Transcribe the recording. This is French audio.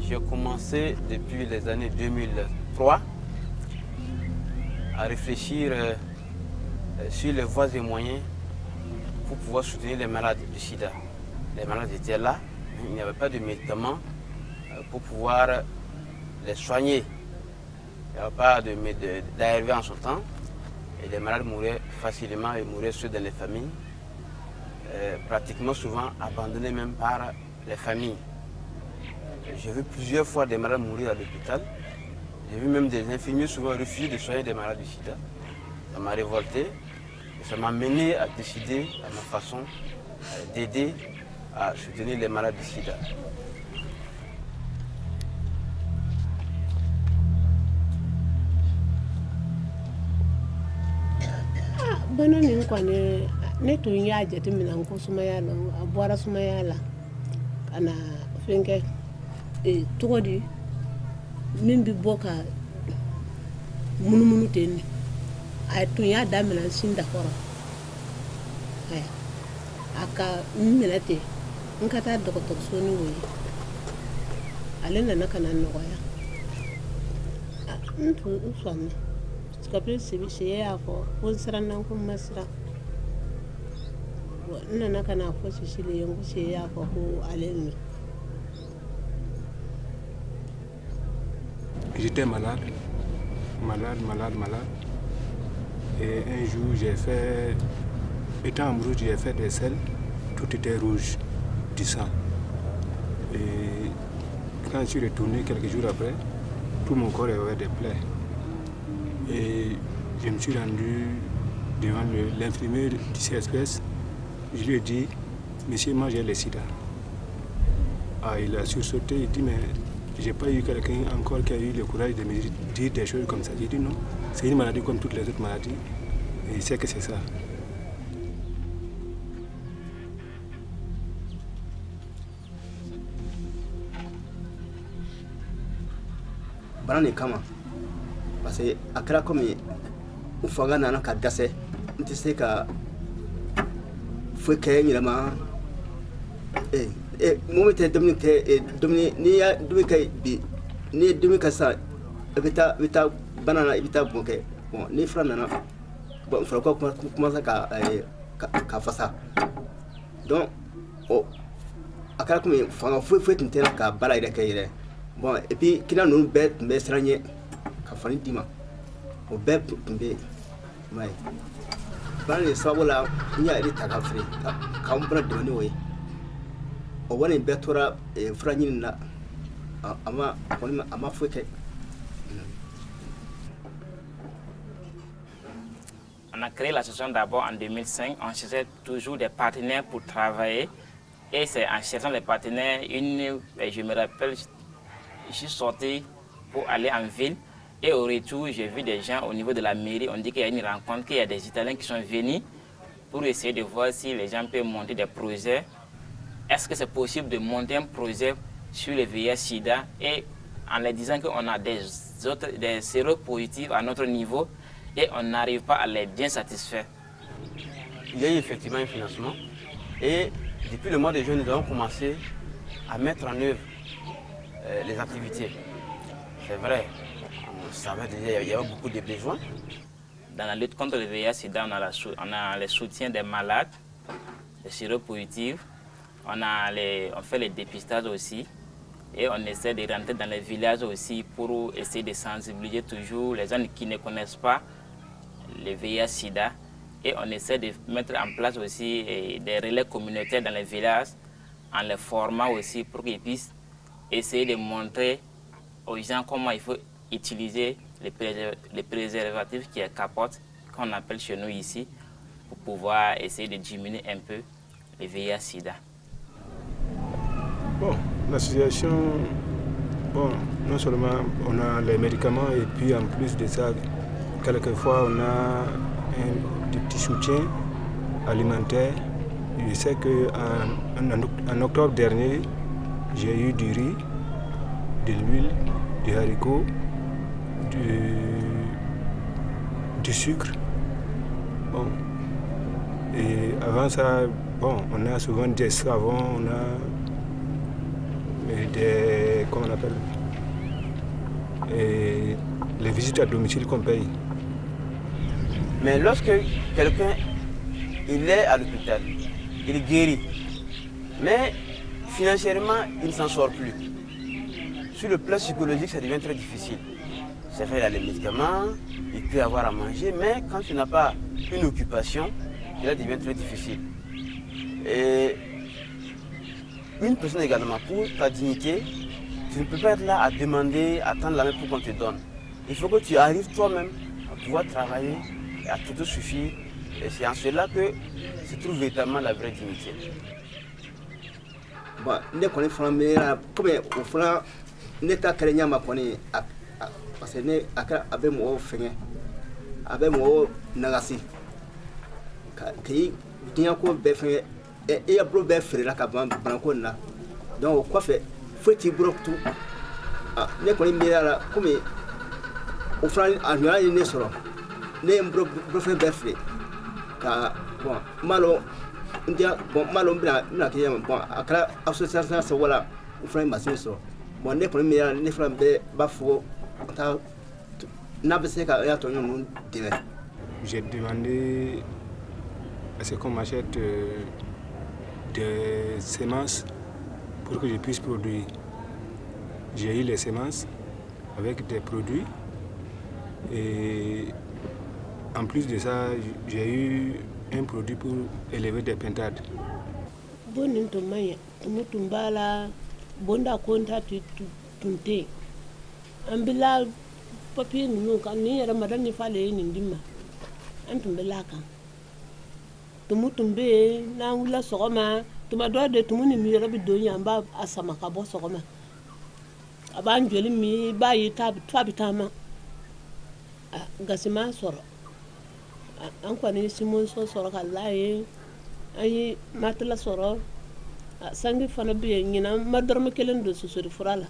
J'ai commencé depuis les années 2003 à réfléchir sur les voies et moyens pour pouvoir soutenir les malades du sida. Les malades étaient là, mais il n'y avait pas de médicaments pour pouvoir les soigner. Il n'y avait pas d'ARV en son temps et les malades mouraient facilement et mouraient ceux dans les familles, pratiquement souvent abandonnés même par les familles. J'ai vu plusieurs fois des malades mourir à l'hôpital. J'ai vu même des infirmiers souvent refuser de soigner des malades du sida. Ça m'a révolté et ça m'a mené à décider à ma façon d'aider à soutenir les malades du sida. Bana ni nkwane ne to nya jete mina nko sumaya la abwara sumaya la kana fenke togodi min bi boka munumunu ten ay to nya da mina sinda koro ay aka minate nkata doctor soni wo alena nakana no ya ntu uswana kapre sibi ya fo wonsran nan kun masra wannan naka na fo shi le yangu ya fo ko alelmi. J'étais malade. Et un jour j'ai fait, étant en rouge, j'ai fait des selles, tout était rouge, du sang. Et quand je suis retourné quelques jours après, tout mon corps avait des plaies. Et je me suis rendu devant l'infirmier du CSPS. Je lui ai dit, monsieur, moi j'ai le sida. Ah, il a sursauté, il dit, mais j'ai pas eu quelqu'un encore qui a eu le courage de me dire des choses comme ça. J'ai dit non, c'est une maladie comme toutes les autres maladies. Et il sait que c'est ça. Banane kama. Parce que akra comme u fanga nana ka dase ntise ka fue que nyama momete domini ni ya dumika bi ni dumika sa bita banana bita bonke bon ni frana na bon fra ko commence ka fasa donc o akra comme fanga fue tentera ka bala ide kayire bon et puis kina non bet me stranye ka fani dima o bet tumbe mai bana sabu la nya ide ta ka fri ka mbra de ni we o woni betora franyi na ama fue que on a créé l'association d'abord en 2005. On cherchait toujours des partenaires pour travailler. Et c'est en cherchant les partenaires, je me rappelle, je suis sorti pour aller en ville. Et au retour, j'ai vu des gens au niveau de la mairie. On dit qu'il y a une rencontre, qu'il y a des Italiens qui sont venus pour essayer de voir si les gens peuvent monter des projets. Est-ce que c'est possible de monter un projet sur le VIH-Sida et en leur disant qu'on a des séropositifs à notre niveau et on n'arrive pas à les bien satisfaire. Il y a eu effectivement un financement et depuis le mois de juin, nous avons commencé à mettre en œuvre les activités. C'est vrai, on savait déjà qu'il y avait beaucoup de besoins. Dans la lutte contre le VIH-Sida, on a le soutien des malades, des séropositifs, on fait les dépistages aussi. Et on essaie de rentrer dans les villages aussi pour essayer de sensibiliser toujours les gens qui ne connaissent pas le VIH-Sida. Et on essaie de mettre en place aussi des relais communautaires dans les villages, en les formant aussi pour qu'ils puissent essayer de montrer aux gens comment il faut utiliser les préservatifs qui est capote, qu'on appelle chez nous ici, pour pouvoir essayer de diminuer un peu le VIH-Sida. Bon, l'association Bon, non seulement on a les médicaments et puis en plus de ça, quelquefois on a des petits soutiens alimentaires. Je sais qu'en octobre dernier, j'ai eu du riz, de l'huile, du haricot, du sucre. Bon. Et avant ça, bon, on a souvent des savons, on a des, comment on appelle, et les visites à domicile qu'on paye. Mais lorsque quelqu'un il est à l'hôpital, il guérit, mais financièrement il ne s'en sort plus. Sur le plan psychologique, ça devient très difficile. C'est vrai, il a les médicaments, il peut avoir à manger, mais quand tu n'as pas une occupation, cela devient très difficile. Et une personne également, pour ta dignité, tu ne peux pas être là à demander, à tendre la main pour qu'on te donne. Il faut que tu arrives toi-même à pouvoir travailler et à te suffire. Et c'est en cela que se trouve véritablement la vraie dignité. Bon, ne connais pas mais comme au fond, ne t'a créé ma connaît parce que ne avec moi fait avec moi nagasi. Qui tient quoi beffé et a bro beffé la caban brancona. Donc quoi fait faut-il broc tout. Ah, ne connais mais comme au fond annuel ne sera. Ne bro fait beffé. Bon, malo ndia bon malo bina ke yam bon akra association se wala o frère masin so bon ne ko me ne frère be bafo ta na be se ka ya to non dime. J'ai demandé à ce qu'on m'achète des semences pour que je puisse produire. J'ai eu les semences avec des produits et en plus de ça, j'ai eu un produit pour élever des pintades. Bonin to maya, mutumbala, bonda konta tunte. Ambila papi nu kan ni Ramadan ni fale ni ndima. Antumbela kan. Tumutumbe na wula sogoma, tuma do de tumuni mi rabi do nyamba asama ka bo sogoma. Aban joli mi bayi tabitama. Gasima soro. An kwani simon so soro kallaye ayi matla soro sangi fana biye nyina madarma kelen do susuri furala